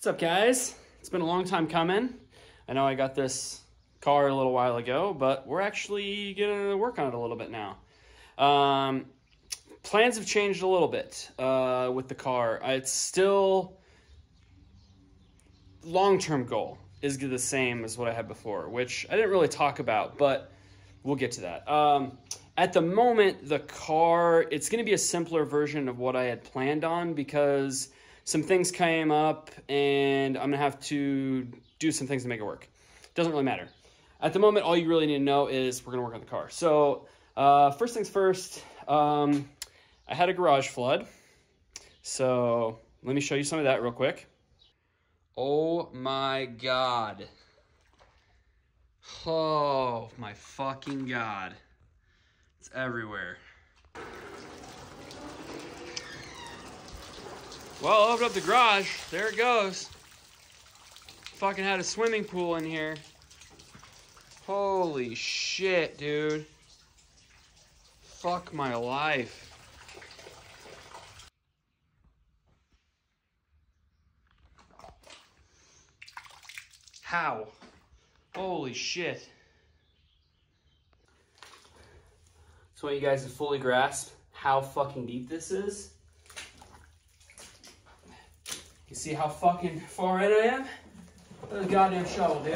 What's up, guys? It's been a long time coming. I know I got this car a little while ago, but we're actually gonna work on it a little bit now. Plans have changed a little bit with the car. It's still long-term goal is the same as what I had before, which I didn't really talk about, but we'll get to that. At the moment, the car, it's going to be a simpler version of what I had planned on because some things came up and I'm going to have to do some things to make it work. Doesn't really matter. At the moment, all you really need to know is we're going to work on the car. So first things first, I had a garage flood. So let me show you some of that real quick. Oh my God. Oh my fucking God. It's everywhere. Well, I opened up the garage. There it goes. Fucking had a swimming pool in here. Holy shit, dude. Fuck my life. How? Holy shit. So you guys have fully grasped how fucking deep this is. You see how fucking far in I am? Look at the goddamn shovel, dude.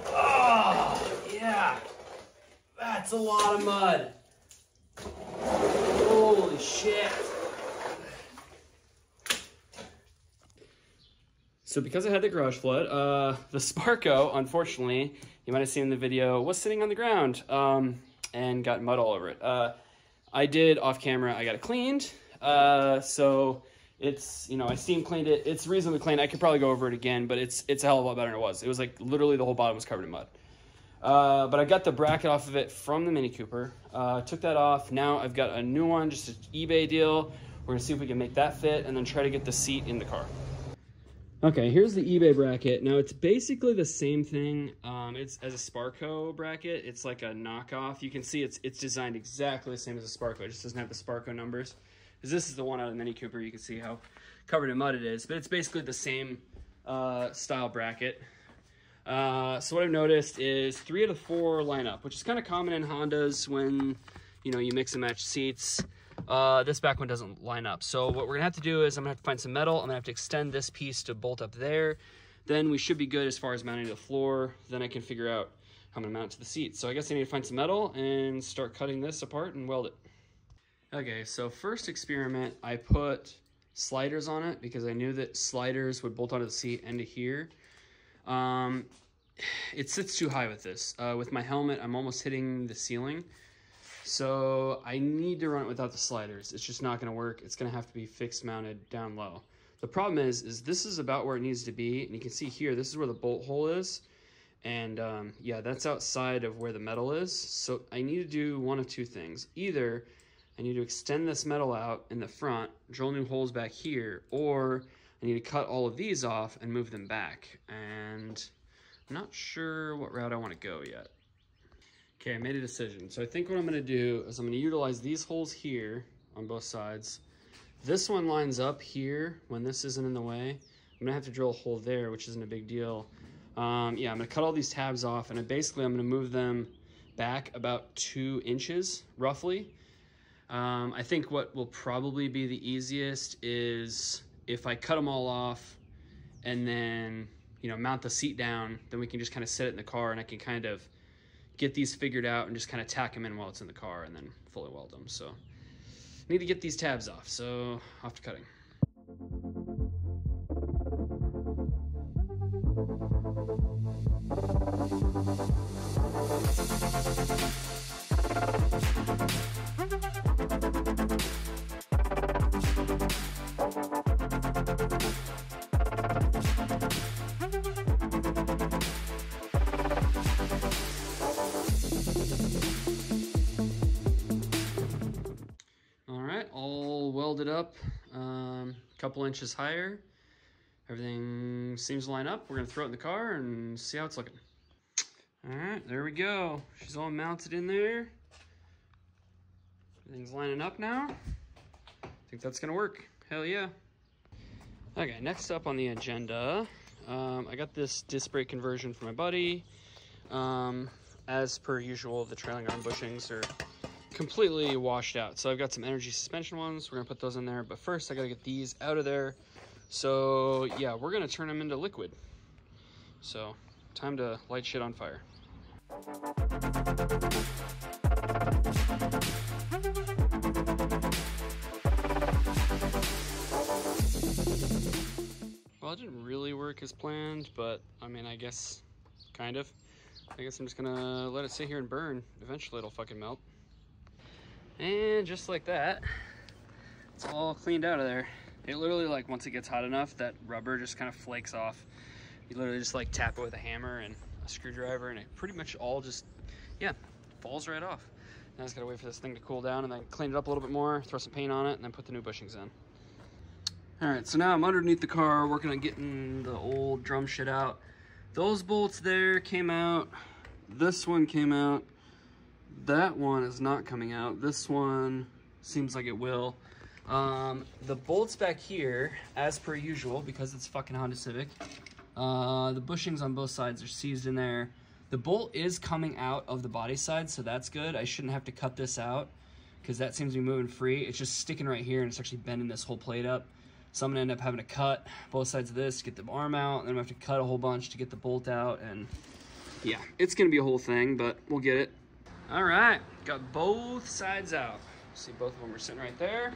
Oh, yeah. That's a lot of mud. Holy shit. So because I had the garage flood, the Sparco, unfortunately, you might have seen in the video, was sitting on the ground and got mud all over it. I did off camera, I got it cleaned. So it's, I steam cleaned it. It's reasonably clean. I could probably go over it again, but it's a hell of a lot better than it was. It was like literally the whole bottom was covered in mud. But I got the bracket off of it from the Mini Cooper. Took that off. Now I've got a new one, just an eBay deal. We're gonna see if we can make that fit and then try to get the seat in the car. Okay, here's the eBay bracket. Now it's basically the same thing. It's as a Sparco bracket. It's like a knockoff. You can see it's designed exactly the same as a Sparco. It just doesn't have the Sparco numbers. Because this is the one out of the Mini Cooper. You can see how covered in mud it is. But it's basically the same style bracket. So what I've noticed is 3 out of 4 line up, which is kind of common in Hondas when you mix and match seats. This back one doesn't line up. So what we're gonna have to do is I'm gonna have to find some metal. I'm gonna have to extend this piece to bolt up there. Then we should be good as far as mounting to the floor. Then I can figure out how I'm gonna mount it to the seat. So I guess I need to find some metal and start cutting this apart and weld it. Okay, so first experiment, I put sliders on it because I knew that sliders would bolt onto the seat and to here. It sits too high with this. With my helmet, I'm almost hitting the ceiling. So I need to run it without the sliders. It's just not gonna work. It's gonna have to be fixed mounted down low. The problem is this is about where it needs to be. And you can see here, this is where the bolt hole is. And yeah, that's outside of where the metal is. So I need to do one of two things. Either I need to extend this metal out in the front, drill new holes back here, or I need to cut all of these off and move them back. And I'm not sure what route I wanna go yet. Okay, I made a decision. So I think what I'm gonna do is I'm gonna utilize these holes here on both sides. This one lines up here when this isn't in the way. I'm gonna have to drill a hole there, which isn't a big deal. Yeah, I'm gonna cut all these tabs off and basically I'm gonna move them back about 2 inches, roughly. I think what will probably be the easiest is if I cut them all off and then, mount the seat down, then we can just kind of set it in the car and I can kind of get these figured out and just kind of tack them in while it's in the car and then fully weld them. So I need to get these tabs off, so off to cutting. All welded up, a couple inches higher. Everything seems to line up. We're gonna throw it in the car and see how it's looking. All right, there we go. She's all mounted in there. Everything's lining up now. I think that's gonna work. Hell yeah. Okay, next up on the agenda, I got this disc brake conversion from my buddy. As per usual, the trailing arm bushings are completely washed out. So I've got some energy suspension ones. We're gonna put those in there, but first I gotta get these out of there. So yeah, we're gonna turn them into liquid. So time to light shit on fire. Well, it didn't really work as planned, but I mean, I guess kind of. I guess I'm just gonna let it sit here and burn. Eventually it'll fucking melt. And just like that, it's all cleaned out of there. It literally, like, once it gets hot enough, that rubber just kind of flakes off. You literally just like tap it with a hammer and a screwdriver, and it pretty much all just, yeah, falls right off. Now I just gotta wait for this thing to cool down and then clean it up a little bit more, throw some paint on it, and then put the new bushings in. All right, so now I'm underneath the car working on getting the old drum shit out. Those bolts there came out. This one came out. That one is not coming out. This one seems like it will. The bolts back here, as per usual, because it's fucking Honda Civic, the bushings on both sides are seized in there. The bolt is coming out of the body side, so that's good. I shouldn't have to cut this out because that seems to be moving free. It's just sticking right here, and it's actually bending this whole plate up. So I'm gonna end up having to cut both sides of this to get the arm out, and then I'm gonna have to cut a whole bunch to get the bolt out, and yeah, it's gonna be a whole thing, but we'll get it. All right, got both sides out. See, both of them are sitting right there.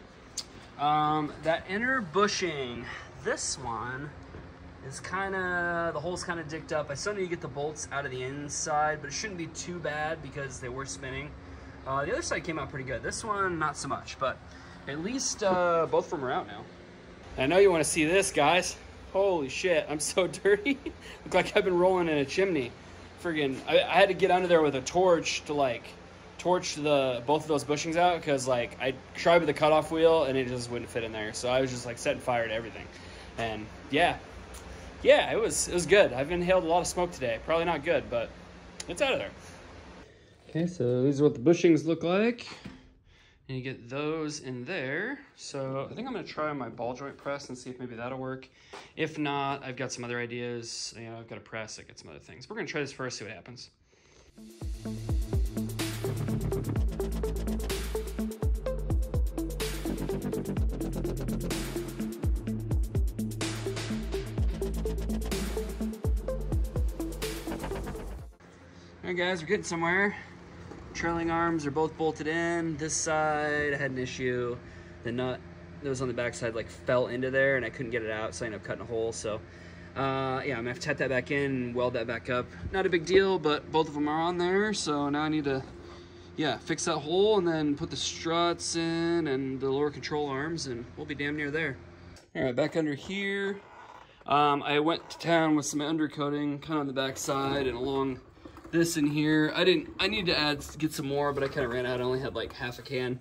That inner bushing, this one is the hole's kind of dicked up. I still need to get the bolts out of the inside, but it shouldn't be too bad because they were spinning. The other side came out pretty good. This one, not so much, but at least both of them are out now. I know you want to see this, guys. Holy shit, I'm so dirty. Look like I've been rolling in a chimney. Friggin', I had to get under there with a torch to like torch both of those bushings out, because like I tried with the cutoff wheel and it just wouldn't fit in there. So I was just like setting fire to everything. And yeah, it was good. I've inhaled a lot of smoke today. Probably not good, but it's out of there. Okay, so these are what the bushings look like. And you get those in there. So I think I'm gonna try my ball joint press and see if maybe that'll work. If not, I've got some other ideas. You know, I've got a press, I get some other things. We're gonna try this first, see what happens. All right, guys, we're getting somewhere. Trailing arms are both bolted in. This side, I had an issue. The nut that was on the back side like fell into there and I couldn't get it out, so I ended up cutting a hole. So yeah, I'm gonna have to tap that back in and weld that back up. Not a big deal, but both of them are on there. So now I need to, yeah, fix that hole and then put the struts in and the lower control arms, and we'll be damn near there. All right, back under here. I went to town with some undercoating kind of on the back side and along this in here. I need to get some more, but I kind of ran out. I only had like half a can.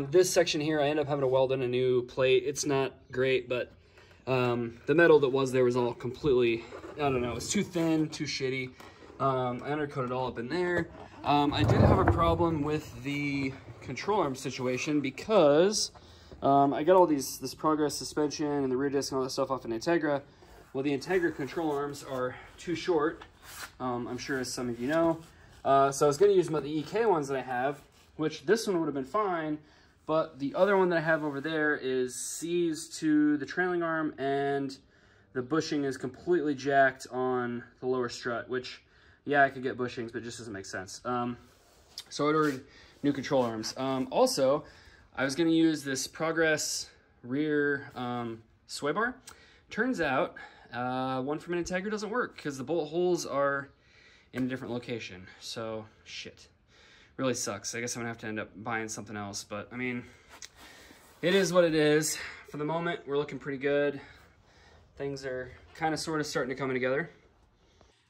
This section here, I ended up having to weld in a new plate. It's not great, but the metal that was there was all completely, I don't know, it was too thin, too shitty. I undercoated all up in there. I did have a problem with the control arm situation because I got all this Progress suspension and the rear disc and all that stuff off an Integra. Well, the Integra control arms are too short. I'm sure as some of you know. So I was going to use the EK ones that I have, which this one would have been fine, but the other one that I have over there is seized to the trailing arm and the bushing is completely jacked on the lower strut, which, yeah, I could get bushings, but it just doesn't make sense. So I ordered new control arms. Also, I was going to use this Progress rear sway bar. Turns out, one from an Integra doesn't work because the bolt holes are in a different location. So, shit. Really sucks. I guess I'm gonna have to end up buying something else, but I mean, it is what it is. For the moment, we're looking pretty good. Things are kind of sort of starting to come together.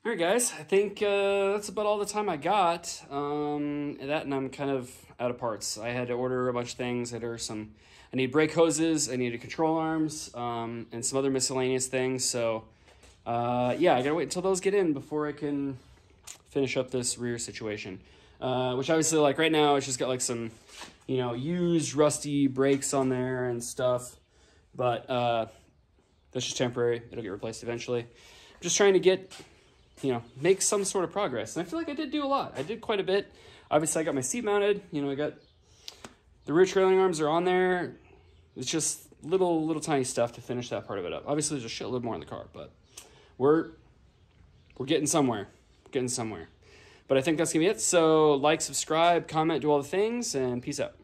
All right, guys, I think that's about all the time I got. And I'm kind of out of parts. I had to order a bunch of things. I need brake hoses, I needed control arms, and some other miscellaneous things. So, yeah, I gotta wait until those get in before I can finish up this rear situation. Which obviously, like right now, it's just got like some, you know, used rusty brakes on there and stuff. But that's just temporary. It'll get replaced eventually. just trying to get, you know, make some sort of progress. And I feel like I did do a lot. I did quite a bit. Obviously, I got my seat mounted. You know, I got the rear trailing arms are on there. It's just little tiny stuff to finish that part of it up. Obviously, there's a shitload more in the car, but we're getting somewhere. Getting somewhere. But I think that's going to be it. So like, subscribe, comment, do all the things, and peace out.